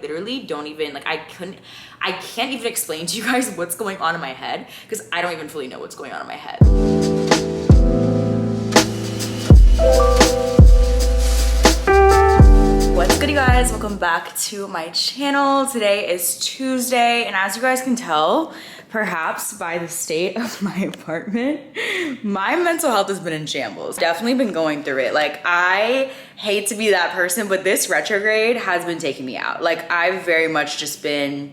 Literally don't even, like, I can't even explain to you guys what's going on in my head because I don't even fully know what's going on in my head. What's good, you guys? Welcome back to my channel. Today is Tuesday, and as you guys can tell, perhaps by the state of my apartment, my mental health has been in shambles. Definitely been going through it. Like, I hate to be that person, but this retrograde has been taking me out. Like, I've very much just been,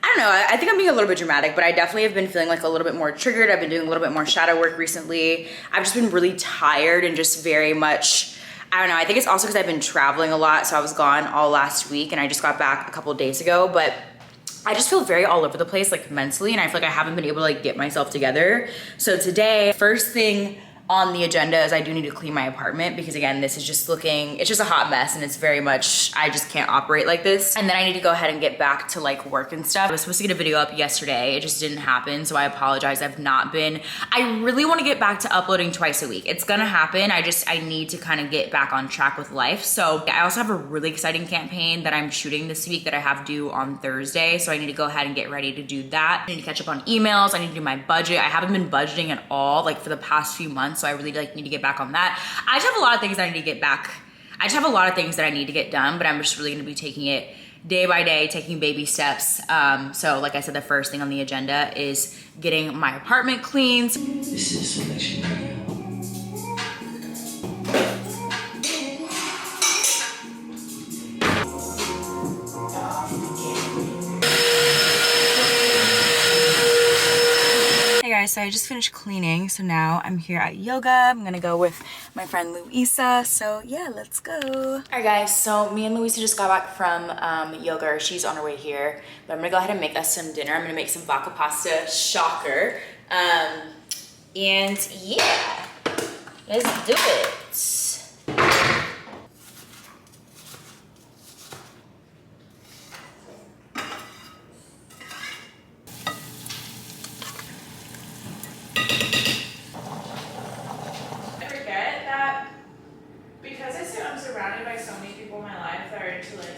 I don't know, I think I'm being a little bit dramatic, but I definitely have been feeling like a little bit more triggered. I've been doing a little bit more shadow work recently. I've just been really tired and just very much, I don't know, I think it's also because I've been traveling a lot. So I was gone all last week and I just got back a couple of days ago, but I just feel very all over the place, like mentally, and I feel like I haven't been able to like get myself together. So today, first thing on the agenda is I do need to clean my apartment because again, this is just looking, it's just a hot mess and it's very much, I just can't operate like this. And then I need to go ahead and get back to like work and stuff. I was supposed to get a video up yesterday. It just didn't happen. So I apologize. I've not been, I really want to get back to uploading twice a week. It's gonna happen. I need to kind of get back on track with life. So I also have a really exciting campaign that I'm shooting this week that I have due on Thursday. So I need to go ahead and get ready to do that. I need to catch up on emails. I need to do my budget. I haven't been budgeting at all like for the past few months. So I really like need to get back on that. I just have a lot of things that I need to get back. I just have a lot of things that I need to get done, but I'm just really going to be taking it day by day, taking baby steps. So like I said, the first thing on the agenda is getting my apartment cleaned. This is selection radio. So I just finished cleaning, so now I'm here at yoga. I'm gonna go with my friend Louisa, so yeah, let's go. All right guys, so me and Louisa just got back from yoga. She's on her way here, but I'm gonna go ahead and make us some dinner. I'm gonna make some vodka pasta, shocker. And yeah, let's do it.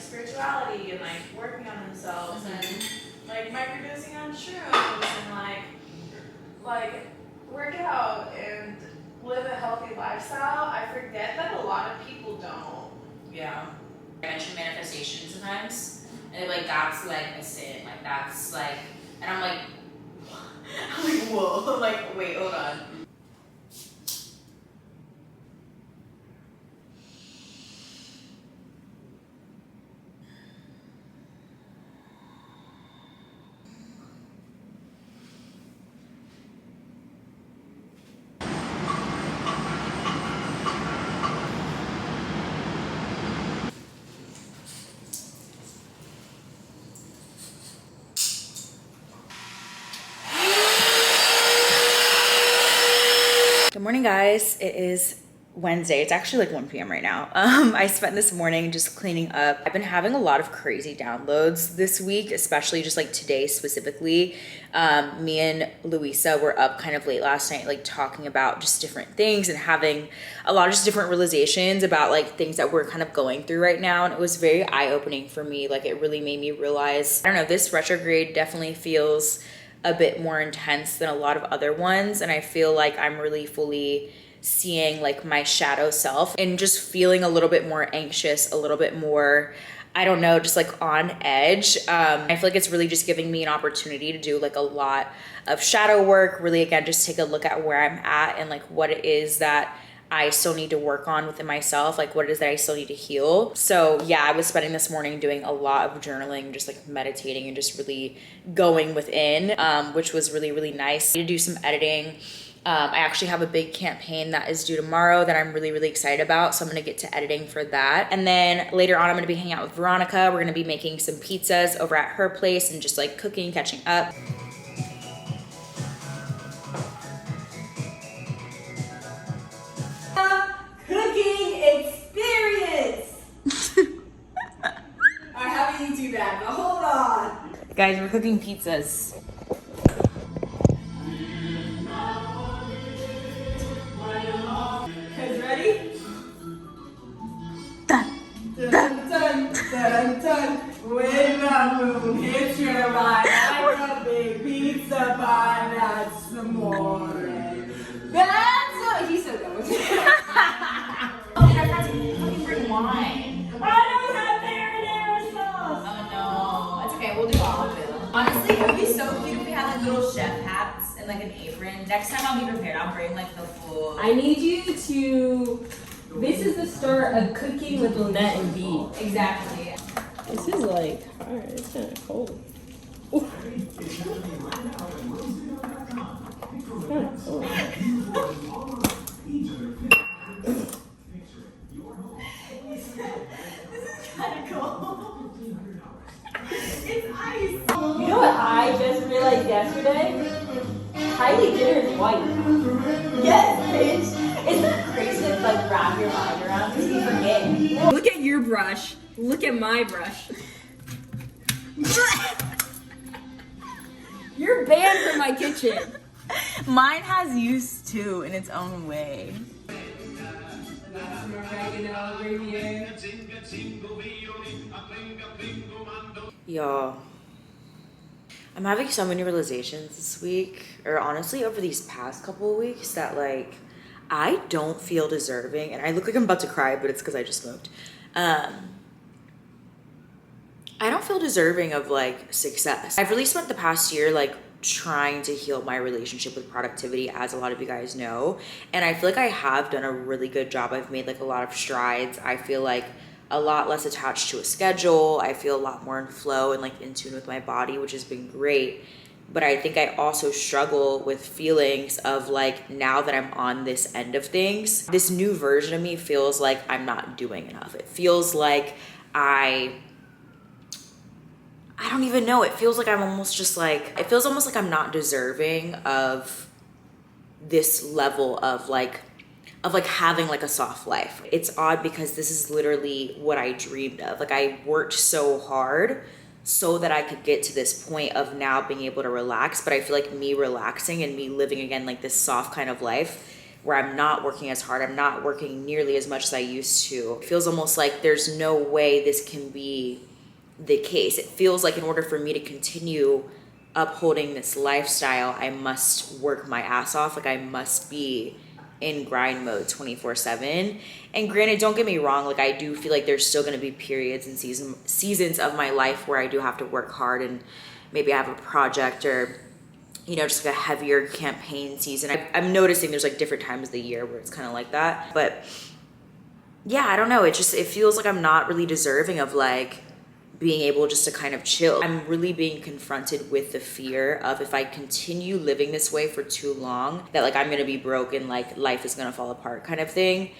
Spirituality and like working on themselves and like microdosing on shrooms and like work out and live a healthy lifestyle, I forget that a lot of people don't. Yeah. I mention manifestation sometimes, and they're like, that's like a sin, like that's like, and I'm like, whoa, I'm like, wait, hold on. Good morning, guys. It is Wednesday. It's actually like 1 p.m. right now. I spent this morning just cleaning up. I've been having a lot of crazy downloads this week, especially just like today specifically. Me and Louisa were up kind of late last night, like talking about just different things and having a lot of just different realizations about like things that we're kind of going through right now. And it was very eye-opening for me. Like it really made me realize, I don't know, this retrograde definitely feels a bit more intense than a lot of other ones, and I feel like I'm really fully seeing like my shadow self and just feeling a little bit more anxious, a little bit more, I don't know, just like on edge. I feel like it's really just giving me an opportunity to do like a lot of shadow work, really again just take a look at where I'm at and like what it is that I still need to work on within myself, like what it is that I still need to heal. So yeah, I was spending this morning doing a lot of journaling, just like meditating and just really going within, which was really, really nice. I need to do some editing. I actually have a big campaign that is due tomorrow that I'm really, really excited about. So I'm gonna get to editing for that. And then later on, I'm gonna be hanging out with Veronica. We're gonna be making some pizzas over at her place and just like cooking, catching up. Cooking experience. Alright, how do you do that? Now hold on. Guys, we're cooking pizzas. Guys ready? Dun, dun, dun, dun, dun. Wait. moon hits your mind like a big pizza pie. That's the morning. That's so. He's so good with it. Oh, I forgot to fucking bring wine. I don't have marinara sauce. Oh no. It's okay, we'll do olive oil. Honestly, it would be so cute if we had like little chef hats and like an apron. Next time I'll be prepared. I'll bring like the full. I need you to. This is the start of cooking with Lynette and B. Exactly. This is like, alright, it's kind of cold. Ooh. It's kind of cold. You know what I just realized yesterday? Kylie Jenner's white. Yes, bitch. Isn't that crazy to like wrap your mind around because you forget? Look at your brush. Look at my brush. You're banned from my kitchen. Mine has use too in its own way. Y'all, I'm having so many realizations this week, or honestly over these past couple of weeks, that like I don't feel deserving, and I look like I'm about to cry, but it's because I just smoked. I don't feel deserving of like success. I've really spent the past year like trying to heal my relationship with productivity, as a lot of you guys know, and I feel like I have done a really good job. I've made like a lot of strides. I feel like a lot less attached to a schedule. I feel a lot more in flow and like in tune with my body, which has been great. But I think I also struggle with feelings of like, now that I'm on this end of things, this new version of me feels like I'm not doing enough. It feels like I don't even know. It feels like I'm almost just like, it feels almost like I'm not deserving of this level of like having like a soft life. It's odd because this is literally what I dreamed of. Like I worked so hard so that I could get to this point of now being able to relax. But I feel like me relaxing and me living again like this soft kind of life where I'm not working as hard, I'm not working nearly as much as I used to. It feels almost like there's no way this can be the case. It feels like in order for me to continue upholding this lifestyle, I must work my ass off. Like I must be in grind mode 24/7. And granted, don't get me wrong, like I do feel like there's still going to be periods and seasons of my life where I do have to work hard, and maybe I have a project or, you know, just like a heavier campaign season. I'm noticing there's like different times of the year where it's kind of like that. But yeah, I don't know. It feels like I'm not really deserving of like being able just to kind of chill. I'm really being confronted with the fear of, if I continue living this way for too long, that like I'm gonna be broken, like life is gonna fall apart kind of thing.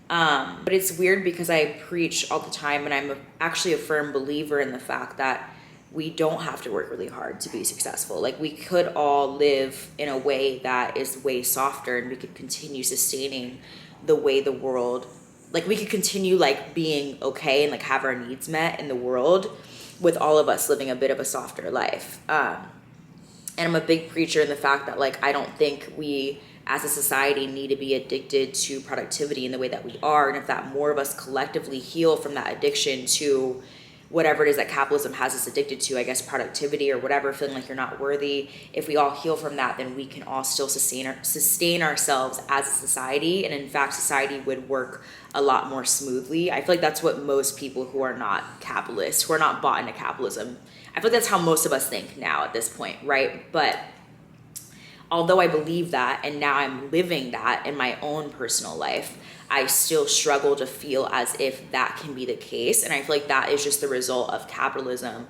But it's weird because I preach all the time, and I'm actually a firm believer in the fact that we don't have to work really hard to be successful. Like we could all live in a way that is way softer, and we could continue sustaining the way the world, like we could continue like being okay and like have our needs met in the world with all of us living a bit of a softer life. And I'm a big preacher in the fact that like I don't think we as a society need to be addicted to productivity in the way that we are. And if that more of us collectively heal from that addiction to whatever it is that capitalism has us addicted to, I guess productivity or whatever, feeling like you're not worthy, if we all heal from that, then we can all still sustain ourselves as a society. And in fact, society would work a lot more smoothly. I feel like that's what most people who are not capitalists, who are not bought into capitalism, I feel like that's how most of us think now at this point, right? But although I believe that, and now I'm living that in my own personal life, I still struggle to feel as if that can be the case. And I feel like that is just the result of capitalism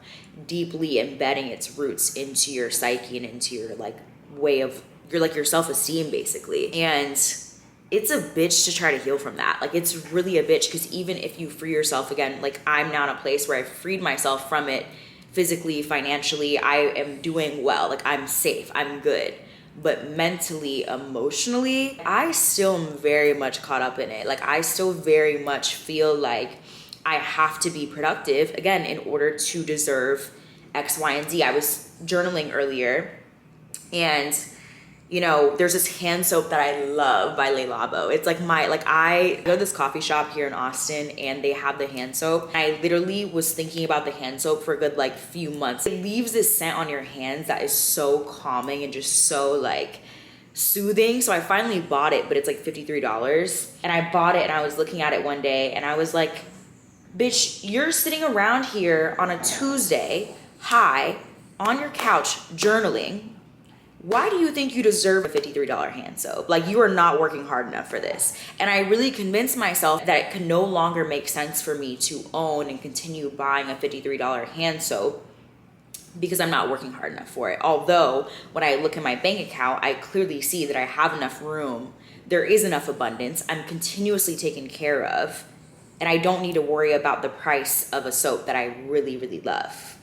deeply embedding its roots into your psyche and into your like way of your self-esteem basically. And it's a bitch to try to heal from that. Like it's really a bitch, because even if you free yourself again, like I'm now in a place where I've freed myself from it physically, financially, I am doing well, like I'm safe, I'm good. But mentally, emotionally, I still am very much caught up in it. Like I still very much feel like I have to be productive again in order to deserve X, Y, and Z. I was journaling earlier, and you know, there's this hand soap that I love by Le Labo. It's like I go to this coffee shop here in Austin and they have the hand soap. I literally was thinking about the hand soap for a good like few months. It leaves this scent on your hands that is so calming and just so like soothing. So I finally bought it, but it's like $53. And I bought it and I was looking at it one day and I was like, bitch, you're sitting around here on a Tuesday, high, on your couch, journaling. Why do you think you deserve a $53 hand soap? Like, you are not working hard enough for this. And I really convinced myself that it could no longer make sense for me to own and continue buying a $53 hand soap because I'm not working hard enough for it. Although when I look at my bank account, I clearly see that I have enough room. There is enough abundance. I'm continuously taken care of. And I don't need to worry about the price of a soap that I really, really love.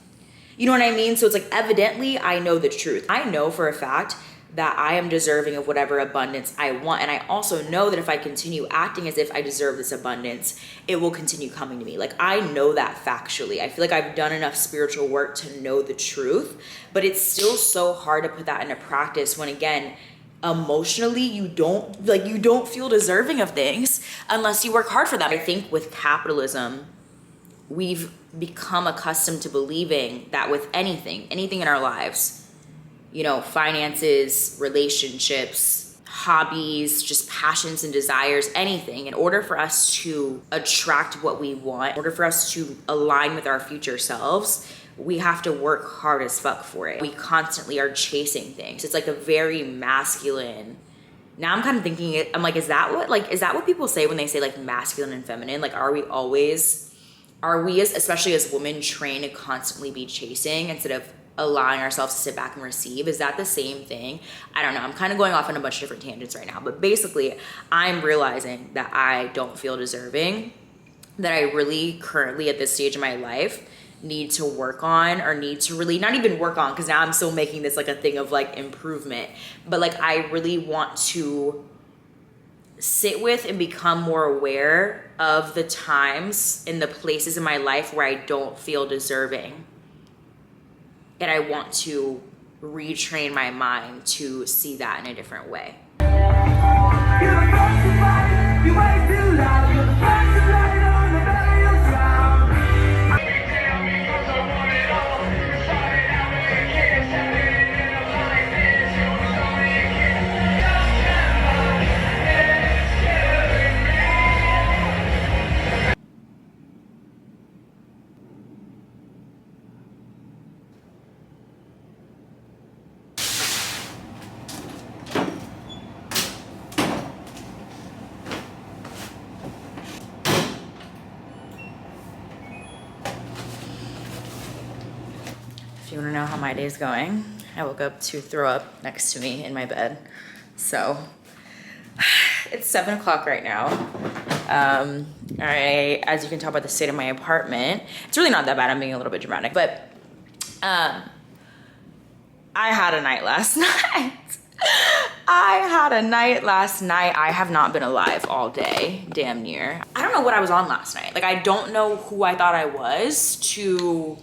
You know what I mean? So it's like, evidently, I know the truth. I know for a fact that I am deserving of whatever abundance I want. And I also know that if I continue acting as if I deserve this abundance, it will continue coming to me. Like, I know that factually. I feel like I've done enough spiritual work to know the truth, but it's still so hard to put that into practice when, again, emotionally, you don't feel deserving of things unless you work hard for them. I think with capitalism, we've become accustomed to believing that with anything in our lives, you know, finances, relationships, hobbies, just passions and desires, anything, in order for us to attract what we want, in order for us to align with our future selves, we have to work hard as fuck for it. We constantly are chasing things. It's like a very masculine. Now I'm kind of thinking, I'm like, is that what people say when they say like masculine and feminine? Like, are we, especially as women, trained to constantly be chasing instead of allowing ourselves to sit back and receive? Is that the same thing? I don't know. I'm kind of going off on a bunch of different tangents right now, but basically I'm realizing that I don't feel deserving, that I really currently at this stage of my life need to work on, or need to really not even work on, because now I'm still making this like a thing of like improvement, but like I really want to sit with and become more aware of the times and the places in my life where I don't feel deserving. And I want to retrain my mind to see that in a different way. If you want to know how my day's going, I woke up to throw up next to me in my bed. So it's 7 o'clock right now. As you can tell by the state of my apartment, it's really not that bad. I'm being a little bit dramatic, but I had a night last night. I have not been alive all day, damn near. I don't know what I was on last night. Like, I don't know who I thought I was to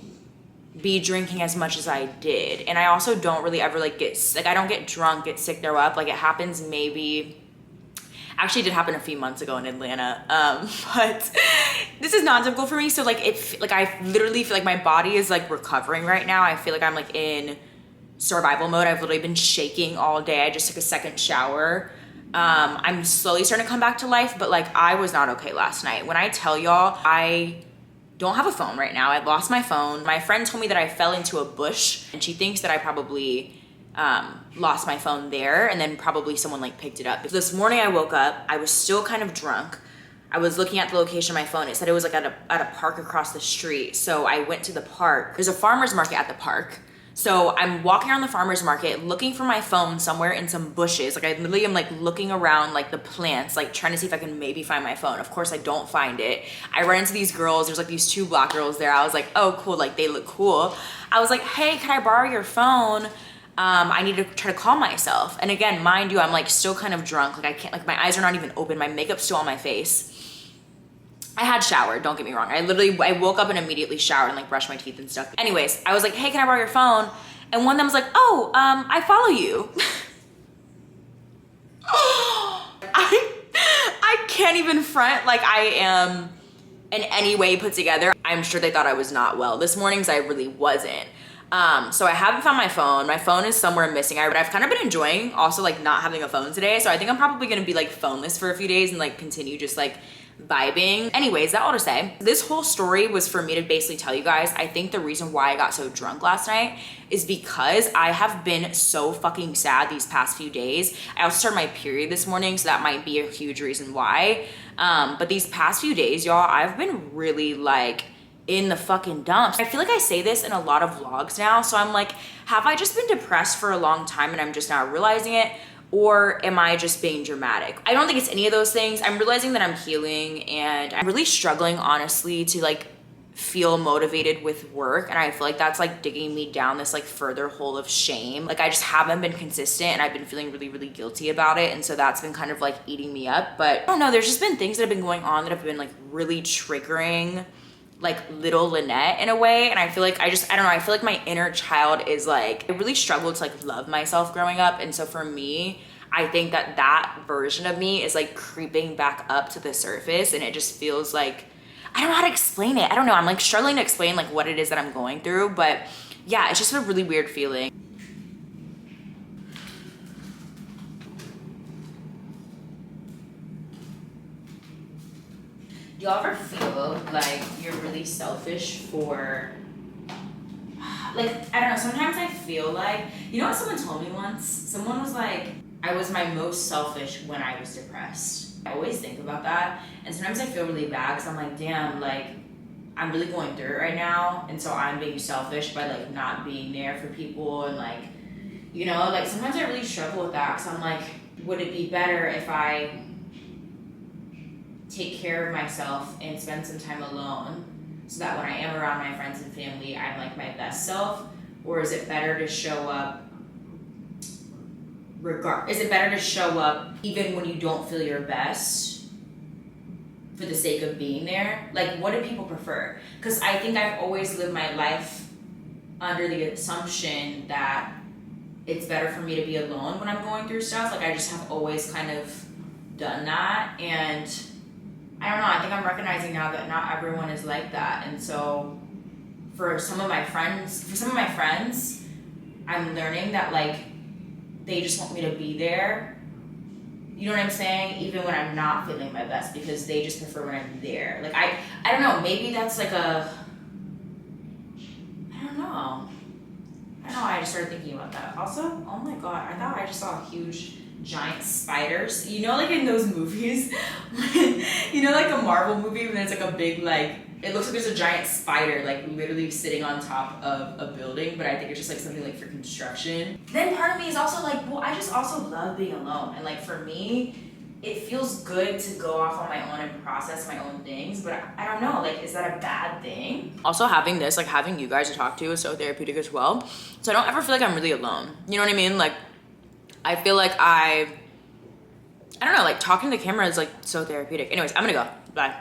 be drinking as much as I did. And I also don't really ever like I don't get drunk, get sick, throw up. Like, it happens maybe, actually it did happen a few months ago in Atlanta. But this is not typical for me. So like, I literally feel like my body is like recovering right now. I feel like I'm like in survival mode. I've literally been shaking all day. I just took a second shower. I'm slowly starting to come back to life, but like, I was not okay last night. When I tell y'all, I don't have a phone right now. I lost my phone. My friend told me that I fell into a bush, and she thinks that I probably lost my phone there, and then probably someone like picked it up. This morning I woke up, I was still kind of drunk. I was looking at the location of my phone. It said it was like at a park across the street. So I went to the park. There's a farmer's market at the park. So I'm walking around the farmer's market looking for my phone somewhere in some bushes. Like, I literally am like looking around like the plants, like trying to see if I can maybe find my phone. Of course I don't find it. I run into these girls. There's like these 2 black girls there. I was like, oh cool, like they look cool. I was like, hey, can I borrow your phone? I need to try to calm myself. And again, mind you, I'm like still kind of drunk. Like, I can't, like my eyes are not even open. My makeup's still on my face. I had showered, don't get me wrong. I woke up and immediately showered and like brushed my teeth and stuff. Anyways, I was like, hey, can I borrow your phone? And one of them was like, oh, I follow you. front like I am in any way put together. I'm sure they thought I was not well this morning because I really wasn't. So I haven't found my phone. My phone is somewhere missing. But I've kind of been enjoying also like not having a phone today. So I think I'm probably gonna be like phoneless for a few days and like continue just like vibing. Anyways, that all to say, this whole story was for me to basically tell you guys, I think the reason why I got so drunk last night is because I have been so fucking sad these past few days. I also started my period this morning, so that might be a huge reason why. But these past few days, y'all, I've been really like in the fucking dumps. I feel like I say this in a lot of vlogs now, so I'm like, have I just been depressed for a long time and I'm just not realizing it? Or am I just being dramatic? I don't think it's any of those things. I'm realizing that I'm healing and I'm really struggling, honestly, to like feel motivated with work. And I feel like that's like digging me down this like further hole of shame. Like I just haven't been consistent and I've been feeling really, really guilty about it. And so that's been kind of like eating me up. But I don't know, there's just been things that have been going on that have been like really triggering like little Lynette in a way. And I feel like I don't know, I feel like my inner child is like, I really struggled to like love myself growing up. And so for me, I think that that version of me is like creeping back up to the surface, and it just feels like, I don't know how to explain it. I don't know, I'm like struggling to explain like what it is that I'm going through, but yeah, it's just a really weird feeling. Do y'all ever feel like you're really selfish for, like, I don't know, sometimes I feel like, you know what someone told me once? Someone was like, I was my most selfish when I was depressed. I always think about that, and sometimes I feel really bad because I'm like, damn, like, I'm really going through it right now, and so I'm being selfish by like not being there for people, and like, you know, like sometimes I really struggle with that because I'm like, would it be better if I take care of myself and spend some time alone so that when I am around my friends and family, I'm like my best self? Or is it better to show up even when you don't feel your best for the sake of being there? Like, what do people prefer? Because I think I've always lived my life under the assumption that it's better for me to be alone when I'm going through stuff. Like, I just have always kind of done that, and I don't know, I think I'm recognizing now that not everyone is like that. And so for some of my friends, I'm learning that like they just want me to be there. You know what I'm saying? Even when I'm not feeling my best, because they just prefer when I'm there. Like I don't know, maybe that's like I don't know, I just started thinking about that. Also, oh my god, I thought I just saw a huge giant spiders. You know, like in those movies, you know, like a Marvel movie when there's like a big, like, it looks like there's a giant spider like literally sitting on top of a building, but I think it's just like something like for construction. Then part of me is also like, well, I just also love being alone, and like for me, it feels good to go off on my own and process my own things, but I don't know, like, is that a bad thing? Also having this, like having you guys to talk to is so therapeutic as well. So I don't ever feel like I'm really alone. You know what I mean? Like, I feel like I don't know, like talking to the camera is like so therapeutic. Anyways, I'm gonna go, bye.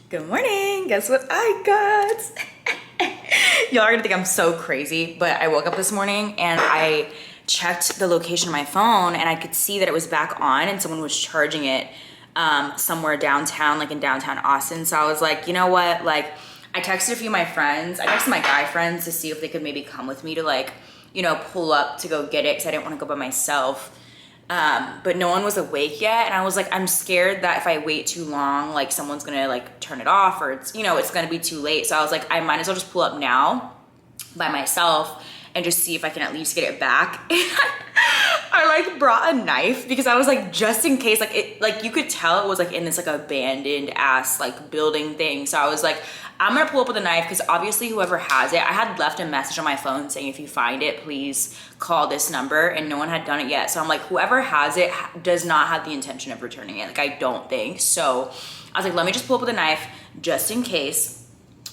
Good morning, guess what I got? Y'all are gonna think I'm so crazy, but I woke up this morning and I checked the location of my phone and I could see that it was back on and someone was charging it somewhere downtown, like in downtown Austin. So I was like, you know what? Like, I texted a few of my friends. I texted my guy friends to see if they could maybe come with me to like, you know, pull up to go get it because I didn't want to go by myself. But no one was awake yet. And I was like, I'm scared that if I wait too long, like someone's gonna like turn it off or it's, you know, it's gonna be too late. So I was like, I might as well just pull up now by myself and just see if I can at least get it back. I like brought a knife because I was like, just in case, like it, like you could tell it was like in this like abandoned ass like building thing. So I was like, I'm gonna pull up with a knife because obviously whoever has it, I had left a message on my phone saying if you find it, please call this number, and no one had done it yet. So I'm like, whoever has it does not have the intention of returning it. Like, I don't think. So I was like, let me just pull up with a knife just in case.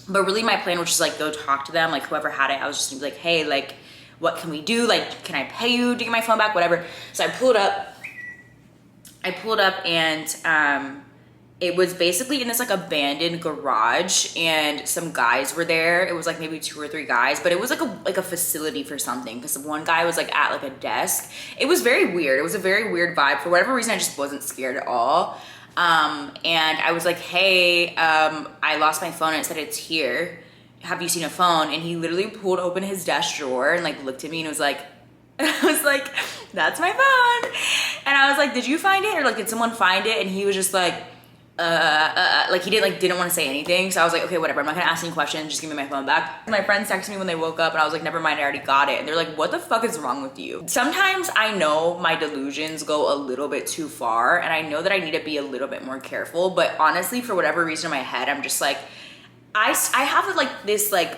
But really my plan was just like go talk to them, like whoever had it. I was just gonna be like, hey, like, what can we do? Like, can I pay you to get my phone back? Whatever. So I pulled up and it was basically in this like abandoned garage, and some guys were there. It was like maybe 2 or 3 guys, but it was like a facility for something, because one guy was like at like a desk. It was very weird. It was a very weird vibe. For whatever reason, I just wasn't scared at all. And I was like, hey, I lost my phone and it said it's here. Have you seen a phone? And he literally pulled open his desk drawer and like looked at me and was like, I was like, that's my phone. And I was like, did you find it? Or like, did someone find it? And he was just like, like he didn't want to say anything. So I was like, okay, whatever. I'm not gonna ask any questions. Just give me my phone back. My friends texted me when they woke up and I was like, never mind, I already got it. And they're like, what the fuck is wrong with you? Sometimes I know my delusions go a little bit too far, and I know that I need to be a little bit more careful. But honestly, for whatever reason in my head, I'm just like, I have like this, like,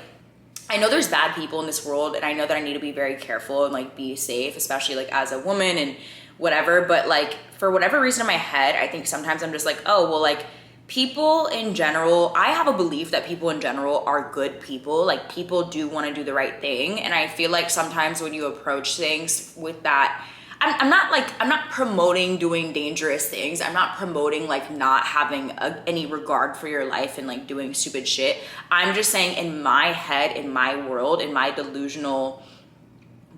I know there's bad people in this world, and I know that I need to be very careful and like be safe, especially like as a woman and whatever. But like, for whatever reason in my head, I think sometimes I'm just like, oh, well, like people in general, I have a belief that people in general are good people. Like people do want to do the right thing. And I feel like sometimes when you approach things with that, I'm not promoting doing dangerous things. I'm not promoting like not having any regard for your life and like doing stupid shit. I'm just saying, in my head, in my world, in my delusional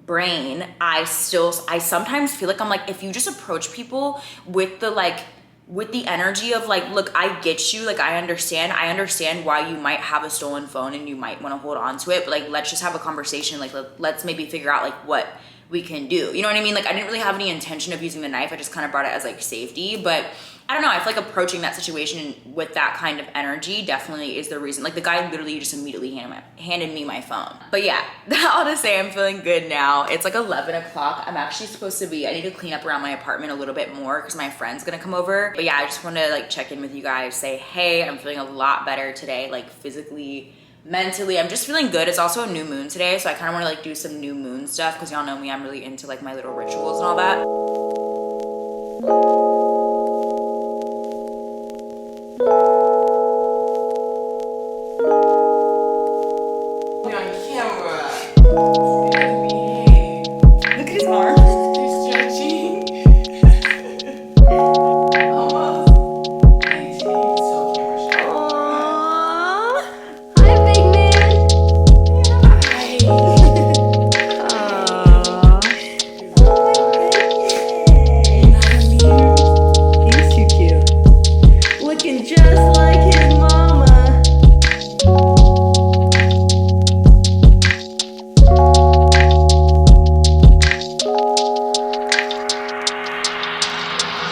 brain, I sometimes feel like I'm like, if you just approach people with the energy of like, look, I get you, like I understand why you might have a stolen phone and you might want to hold on to it, but like let's just have a conversation, like let's maybe figure out like what we can do, you know what I mean? Like I didn't really have any intention of using the knife. I just kind of brought it as like safety. But I don't know, I feel like approaching that situation with that kind of energy definitely is the reason. Like the guy literally just immediately handed me my phone. But yeah, all to say, I'm feeling good now. It's like 11 o'clock. I'm actually supposed to be, I need to clean up around my apartment a little bit more because my friend's gonna come over. But yeah, I just want to like check in with you guys, say, hey, I'm feeling a lot better today, like physically, mentally. I'm just feeling good. It's also a new moon today, so I kind of want to like do some new moon stuff, because y'all know me, I'm really into like my little rituals and all that. On camera.